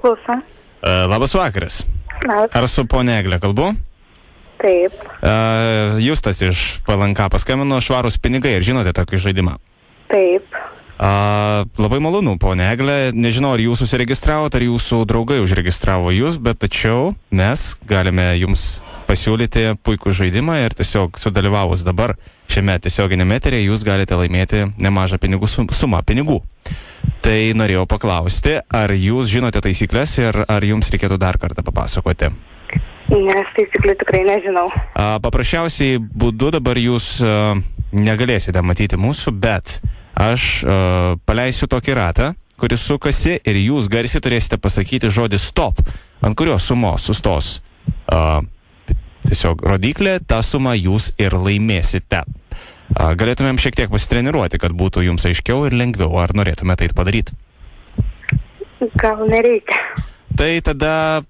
Klausom. Labas vakaras. Labas. Ar su ponia Egle kalbu? Taip. Justas iš PLNK paskambino Švarūs pinigai. Ar žinote tokį žaidimą? Taip. Labai malonu, ponia Egle. Nežinau, ar jūs susiregistravote, ar jūsų draugai užregistravo jūs, bet tačiau mes galime jums pasiūlyti puikų žaidimą ir tiesiog sudalyvavus dabar šiame tiesioginėme eteryje jūs galite laimėti nemažą sumą pinigų. Tai norėjau paklausti, ar jūs žinote taisyklės ir ar jums reikėtų dar kartą papasakoti? Nes taisyklių tikrai nežinau. Paprasčiausiai būdu dabar jūs negalėsite matyti mūsų, bet aš paleisiu tokį ratą, kuris sukasi ir jūs garsiai turėsite pasakyti žodį stop, ant kurios sumos sustos tiesiog rodiklė, tą sumą jūs ir laimėsite. Galėtumėm šiek tiek pasitreniruoti, kad būtų jums aiškiau ir lengviau. Ar norėtumėte tai padaryti? Gal nereikia. Tai tada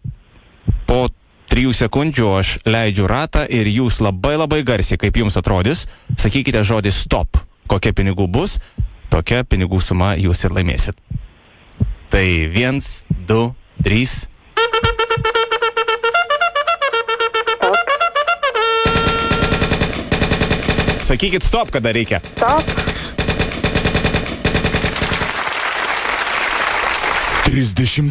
po 3 sekundžių aš leidžiu ratą ir jūs labai garsiai, kaip jums atrodys, sakykite žodį stop. Kokia pinigų bus, tokia pinigų suma jūs ir laimėsit. Tai 1, 2, 3. Sakykit stop, kada reikia. Stop. 34.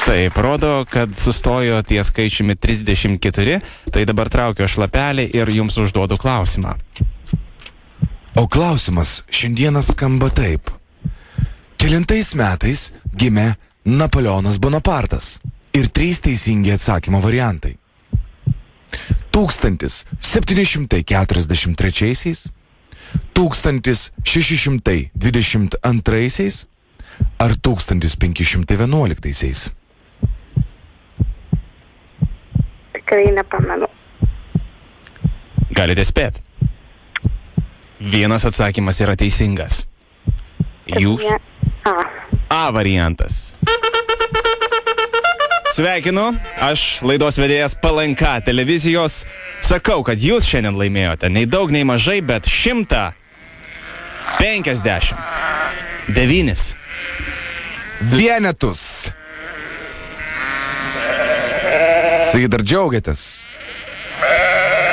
Taip, rodo, kad sustojo ties skaičiumi 34, tai dabar traukiu aš lapelį ir jums užduodu klausimą. O klausimas šiandieną skamba taip. Kelintais metais gimė Napoleonas Bonapartas? Ir 3 teisingi atsakymo variantai. 1743, 1622 ar 1511. Tikrai nepamenu. Galite spėti. Vienas atsakymas yra teisingas. Jūs? A variantas. Sveikinu, aš laidos vedėjas PLNK televizijos. Sakau, kad jūs šiandien laimėjote nei daug, nei mažai, bet 159 vienetus. Sakai, dar džiaugiatės?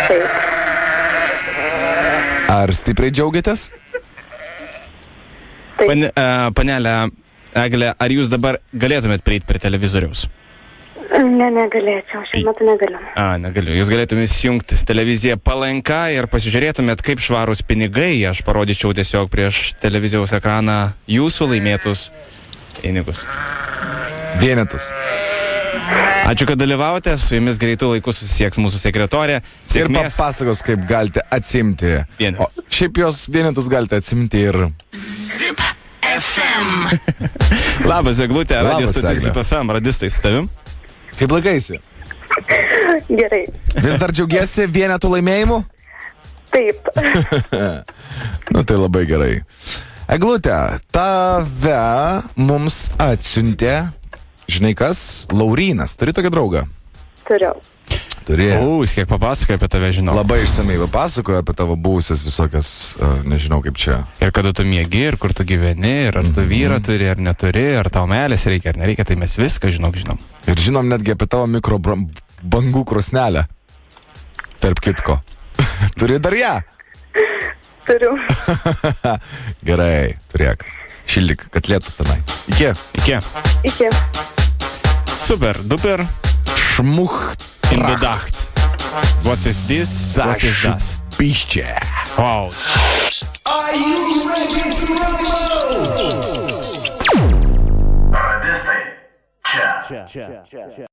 Taip. Ar stipriai džiaugiatės? Panelė Egle, ar jūs dabar galėtumėt prieiti prie televizoriaus? Negalėčiau, šiuo metu negaliu. Negaliu. Jūs galėtumėte įsijungti televiziją PLNK ir pasižiūrėtumėt, kaip švarūs pinigai. Aš parodyčiau tiesiog prieš televizijos ekraną jūsų laimėtus pinigus. Vienetus. Ačiū, kad dalyvaujate. Su jumis greitų laikų susisieks mūsų sekretorė. Sėkmės. Ir papasakos, kaip galite atsimti vienetus. Šiaip jos vienetus galite atsimti ir... Zip FM. Labas, Eglutė, radijos stotis Zip FM, radistai su tavim. Kaip laikaisi? Gerai. Vis dar džiaugiesi vienetų laimėjimu? Taip. Nu tai labai gerai. Eglutė, tave mums atsiuntė, žinai kas, Laurynas. Turi tokį draugą? Turiu. Turi. Jis kiek papasakoja apie tave, žinau. Labai išsamei papasakoja apie tavo buvusias visokias, nežinau kaip čia. Ir kada tu miegi, ir kur tu gyveni, ir ar tu vyrą turi, ar neturi, ar tau meilės reikia, ar nereikia, tai mes viską žinom. Ir žinom netgi apie tavo mikrobangų krosnelę. Tarp kitko. Turi dar ją? Turiu. Gerai, turėk. Šildyk, kad lietus tenai. Iki. Super, duper. Šmucht. In bedacht. What is this? What is that? Piščia. Wow. Are you ready to rumble? This thing. Cha.